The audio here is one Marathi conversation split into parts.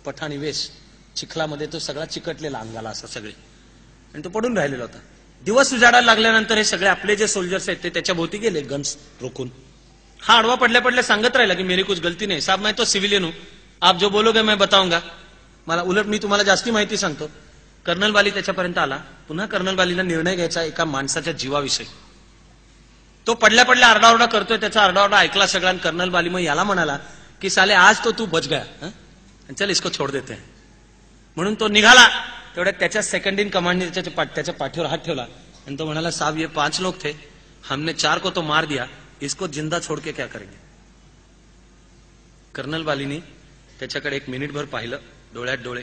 पठाणी वेश, चिखलामध्ये तो सगळा चिकटलेला अंगाला असा सगळे, आणि तो पडून राहिलेला होता. दिवस उजाडायला लागल्यानंतर हे सगळे आपले जे सोल्जर्स आहेत ते त्याच्या भोवती गेले गन्स रोखून. हा आडवा पडल्या पडल्या सांगत राहिला की मेरी कुछ गलती नाही साहब, मैं तो सिविलियन हूं, आप जो बोलोगे मैं बताऊंगा. मला उलट मी तुम्हाला जास्ती माहिती सांगतो. कर्नल बाली त्याच्यापर्यंत आला. पुन्हा कर्नल बालीला निर्णय घ्यायचा एका माणसाच्या जीवाविषयी. तो पडल्या पडल्या आरडाओरडा करतोय, त्याचा आरडाओरडा ऐकला सगळा. कर्नल बाली मग याला म्हणाला की साले आज तो तू बच गया, चल इसको छोड़ देते हैं. म्हणून तो निघाला. तेवढ्यात त्याच्या सेकंड इन कमांडने त्याच्या पाठीवर हात ठेवला आणि तो म्हणाला, साहब ये 5 लोग थे, हमने 4 को तो मार दिया, इसको जिंदा छोड़ के क्या करेंगे. कर्नल बालीनी त्याच्याकडे 1 मिनिटभर पाहिलं, डोळ्यात डोळे,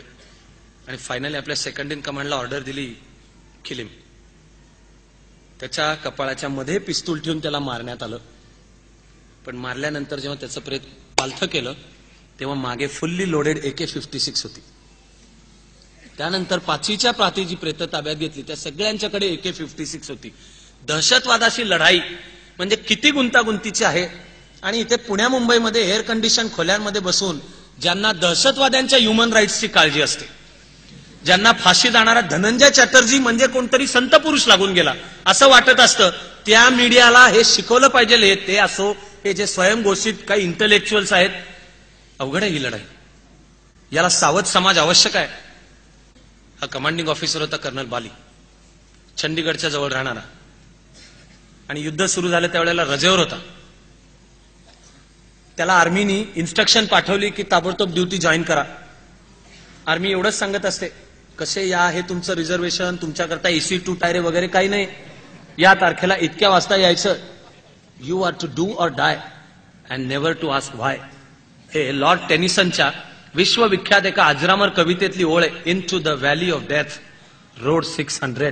आणि फायनली आपल्या सेकंड इन कमांडला ऑर्डर दिली, किलिम. त्याच्या कपाळाच्या मध्ये पिस्तूल ठेवून त्याला मारण्यात आलं. पण मारल्यानंतर जेव्हा त्याचं प्रेत पालथं केलं तेव्हा मागे फुल्ली लोडेड AK-56 होती. त्यानंतर 5वीच्या प्रांतीची प्रेत ताब्यात घेतली, त्या सगळ्यांच्याकडे AK-56 होती. दहशतवादाशी लढाई म्हणजे किती गुंतागुंतीची आहे. आणि इथे पुण्या मुंबईमध्ये एअर कंडिशन खोल्यांमध्ये बसून ज्यांना दहशतवाद्यांच्या ह्युमन राईट्सची काळजी असते, ज्यांना फाशी जाणारा धनंजय चॅटर्जी म्हणजे कोणतरी संत पुरुष लागून गेला असं वाटत असतं, त्या मीडियाला हे शिकवलं पाहिजे. ते असो हे जे स्वयंघोषित काही इंटलेक्च्युअल्स आहेत. अवघड आहे ही लढाई, याला सावध समाज आवश्यक आहे. हा कमांडिंग ऑफिसर होता कर्नल बाली, चंडीगडच्या जवळ राहणारा, आणि युद्ध सुरू झालं त्यावेळेला रजेवर होता. त्याला आर्मीनी इन्स्ट्रक्शन पाठवली की ताबडतोब ड्युटी जॉईन करा. आर्मी एवढंच सांगत असते, कसे या, हे तुमचं रिझर्वेशन, तुमच्याकरता AC 2 टायरे वगैरे काही नाही, या तारखेला इतक्या वाजता यायचं. You are to do or die and never to ask why. हे लॉर्ड टेनिसनच्या विश्वविख्यात एका अजरामर कवितेतली ओळ आहे. Into the valley of death rode 600.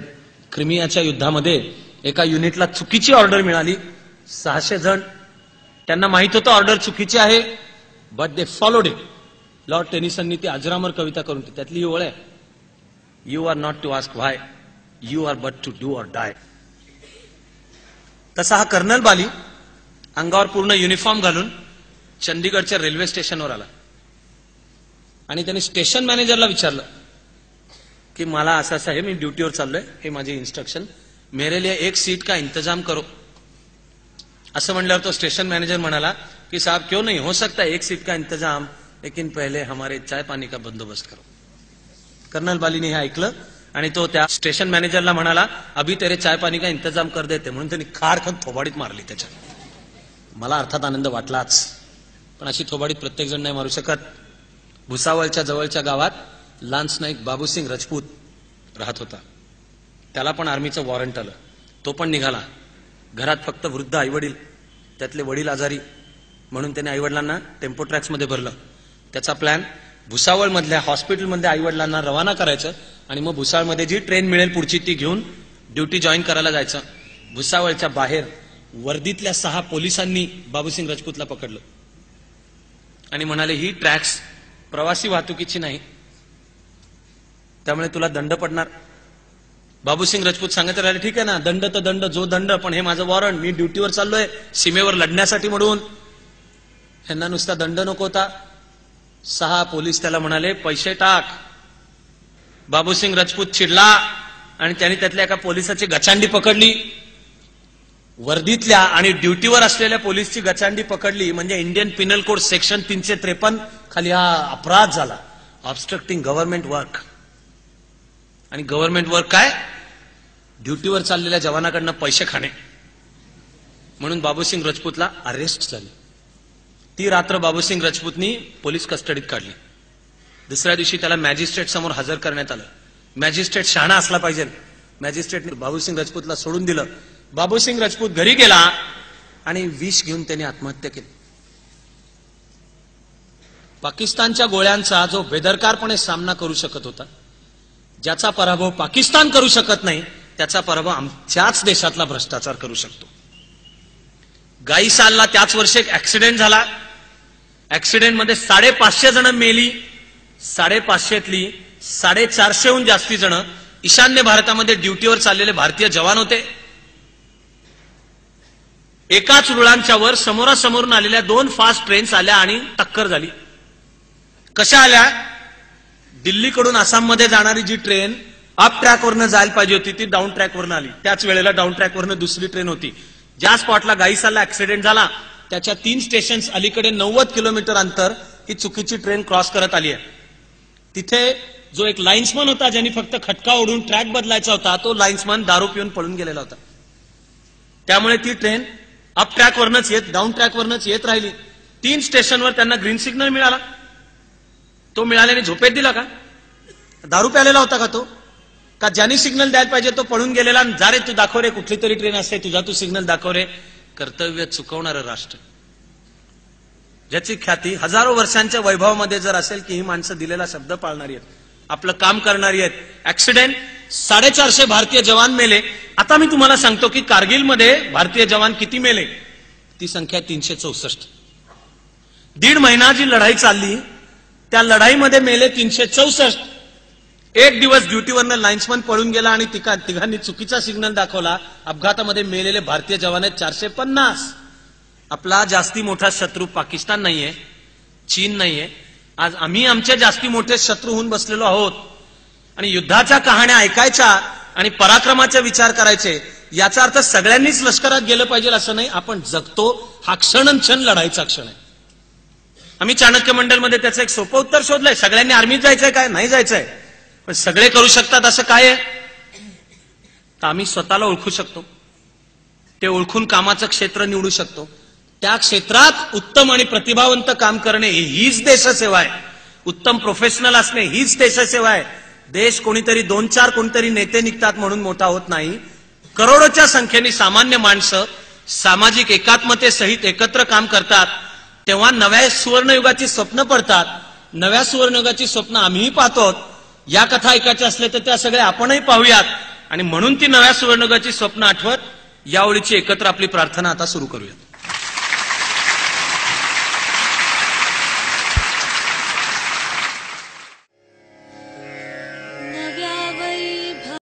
क्रिमियाच्या युद्धामध्ये एका युनिटला चुकीची ऑर्डर मिळाली. 600 जण, त्यांना माहित होतं ऑर्डर चुकीची आहे, but they followed it. Lord टेनिसननी ती अजरामर कविता करून त्यातली ही ओळ आहे, you are not to ask why, you are but to do or die. तसा हा कर्नल बाली अंगावर पूर्ण युनिफॉर्म घालून चंदीगडच्या रेल्वे स्टेशनवर आला आणि त्यांनी स्टेशन मॅनेजरला विचारलं की मला असं असं आहे, मी ड्युटीवर चाललोय, हे माझे इन्स्ट्रक्शन, मेरे लिए 1 सीट का इंतजाम करो. असं म्हणल्यावर तो स्टेशन मॅनेजर म्हणाला की साहब क्यों नहीं, हो सकता है 1 सीट का इंतजाम, लेकिन पहले हमारे चाय पानी का बंदोबस्त करो. कर्नल बालीने हे ऐकलं आणि तो त्या स्टेशन मॅनेजरला म्हणाला, अभी तेरे चाय पानी का इंतजाम कर देते. म्हणून त्यांनी खारखन थोबाडीत मारली त्याच्या. मला अर्थात आनंद वाटलाच, पण अशी थोबाडीत प्रत्येक जण नाही मारू शकत. भुसावळच्या जवळच्या गावात लान्स नाईक बाबूसिंग राजपूत राहत होता. त्याला पण आर्मीचं वॉरंट आलं, तो पण निघाला. घरात फक्त वृद्ध आईवडील, त्यातले वडील आजारी, म्हणून त्याने आईवडिलांना टेम्पो ट्रॅक्समध्ये भरलं. त्याचा प्लॅन भुसावळमधल्या हॉस्पिटलमध्ये आईवडिलांना रवाना करायचं आणि मग भुसावळमध्ये जी ट्रेन मिळेल पुढची ती घेऊन ड्युटी जॉईन करायला जायचं. भुसावळच्या बाहेर वर्दीतल्या 6 पोलिसांनी बाबूसिंग राजपूतला पकडलं आणि म्हणाले, ही ट्रॅक्स प्रवासी वाहतुकीची नाही, त्यामुळे तुला दंड पडणार. बाबूसिंग राजपूत सांगत राहिले, ठीक आहे ना, दंड तर दंड, जो दंड, पण हे माझं वॉरंट, मी ड्युटीवर चाललोय सीमेवर लढण्यासाठी म्हणून, ह्यांना नुसता दंड नको होता. 6 पोलीस त्याला म्हणाले, पैसे टाक. बाबूसिंग राजपूत चिडला आणि त्यांनी त्यातल्या एका पोलिसाची गचांडी पकडली. वर्दीतल्या आणि ड्युटीवर असलेल्या पोलीसची गचांडी पकडली म्हणजे इंडियन पिनल कोड सेक्शन 353 खाली हा अपराध झाला, ऑब्स्ट्रक्टिंग गव्हर्नमेंट वर्क. आणि गव्हर्नमेंट वर्क काय, ड्युटीवर चाललेल्या जवानाकडनं पैसे खाणे. म्हणून बाबूसिंग राजपूतला अरेस्ट झाले. ती रात्र बाबूसिंग राजपूतनी पोलीस कस्टडीत काढली. दुसऱ्या दिवशी त्याला मॅजिस्ट्रेट समोर हजर करण्यात आलं. मॅजिस्ट्रेट शहाणा असला पाहिजे. मॅजिस्ट्रेटने बाबूसिंग राजपूतला सोडून दिलं. बाबूसिंग राजपूत घरी गेला आणि विष घेऊन त्याने आत्महत्या केली. पाकिस्तानच्या गोळ्यांचा जो बेदरकारपणे सामना करू शकत होता, ज्याचा पराभव पाकिस्तान करू शकत नाही, त्याचा पराभव आमच्याच देशातला भ्रष्टाचार करू शकतो. गाईसालला त्याच वर्षी एक ऍक्सिडेंट झाला. ऍक्सिडेंटमध्ये 550 जण मेली. 550तली 450हून जास्ती जण ईशान्य भारतामध्ये ड्युटीवर चाललेले भारतीय जवान होते. एकाच रुळांच्या वर समोरासमोरून आलेल्या 2 फास्ट ट्रेन्स आल्या आणि टक्कर झाली. कशा आल्या, दिल्लीकडून आसाममध्ये जाणारी जी ट्रेन अप ट्रॅकवरनं जायला पाहिजे होती ती डाऊन ट्रॅकवरनं आली. त्याच वेळेला डाऊन ट्रॅकवरनं दुसरी ट्रेन होती. ज्या स्पॉटला गाईसाला ऍक्सिडेंट झाला त्याच्या 3 स्टेशन्स अलीकडे 90 किलोमीटर अंतर ही चुकीची ट्रेन क्रॉस करत आली आहे. तिथे जो एक लाईन्समन होता ज्यांनी फक्त खटका ओढून ट्रॅक बदलायचा होता तो लाईन्समन दारू पिऊन पळून गेलेला होता. त्यामुळे ती ट्रेन अप ट्रॅकवरनच डाऊन ट्रॅकवरनच येत राहिली. 3 स्टेशनवर त्यांना ग्रीन सिग्नल मिळाला. तो मिळाल्याने झोपेत दिला का? दारू प्यालेला होता का तो? का ज्यांनी सिग्नल द्यायला पाहिजे तो पळून गेलेला, जा रे तू दाखव रे, कुठली तरी ट्रेन असते तुझा तू सिग्नल दाखव रे. कर्तव्य चुकवणारं राष्ट्र, ज्याची ख्याती हजारो वर्षांच्या वैभवामध्ये जर असेल की ही माणसं दिलेला शब्द पाळणारी आहेत, आपलं काम करणारी आहेत. ऍक्सिडेंट 450 भारतीय जवान मेले. आता मी तुम्हाला सांगतो की कारगिलमध्ये भारतीय जवान किती मेले. ती संख्या 364. 1.5 महिना जी लढाई चालली त्या लढाईमध्ये मेले 364. एक दिवस ड्युटीवरनं लाईन्समन पळून गेला आणि तिघांनी चुकीचा सिग्नल दाखवला. अपघातामध्ये मेलेले भारतीय जवान आहेत 450. आपला जास्ती मोठा शत्रू पाकिस्तान नाहीये, चीन नाहीये. आज आम्ही आमचे जास्ती मोठे शत्रू होऊन बसलेलो आहोत आणि युद्धाच्या कहाण्या ऐकायच्या आणि पराक्रमाचे विचार करायचे. याचा अर्थ सगळ्यांनीच लष्करात गेलं पाहिजे असं नाही. आपण जगतो हा क्षण लढाईचा क्षण आहे. आम्ही चाणक्य मंडलमध्ये त्याचं एक सोपं उत्तर शोधलंय. सगळ्यांनी आर्मीत जायचंय काय? नाही जायचंय. पण सगळे करू शकतात असं काय आहे? तर आम्ही स्वतःला ओळखू शकतो. ते ओळखून कामाचं क्षेत्र निवडू शकतो. त्या क्षेत्रात उत्तम आणि प्रतिभावंत काम करणे हीच देशसेवा आहे. उत्तम प्रोफेशनल असणे हीच देशसेवा आहे. देश कोणीतरी 2-4 कोणीतरी नेते निघतात म्हणून मोठा होत नाही. करोडोच्या संख्येने सामान्य माणसं सामाजिक एकात्मतेसहित एकत्र काम करतात तेव्हा नव्या सुवर्णयुगाची स्वप्न पडतात. नव्या सुवर्णयुगाची स्वप्न आम्हीही पाहतो. या कथा ऐकायच्या असल्या तर त्या सगळ्या आपणही पाहूयात आणि म्हणून ती नव्या सुवर्णयुगाची स्वप्न आठवत या ओळीची एकत्र आपली प्रार्थना आता सुरू करूयात.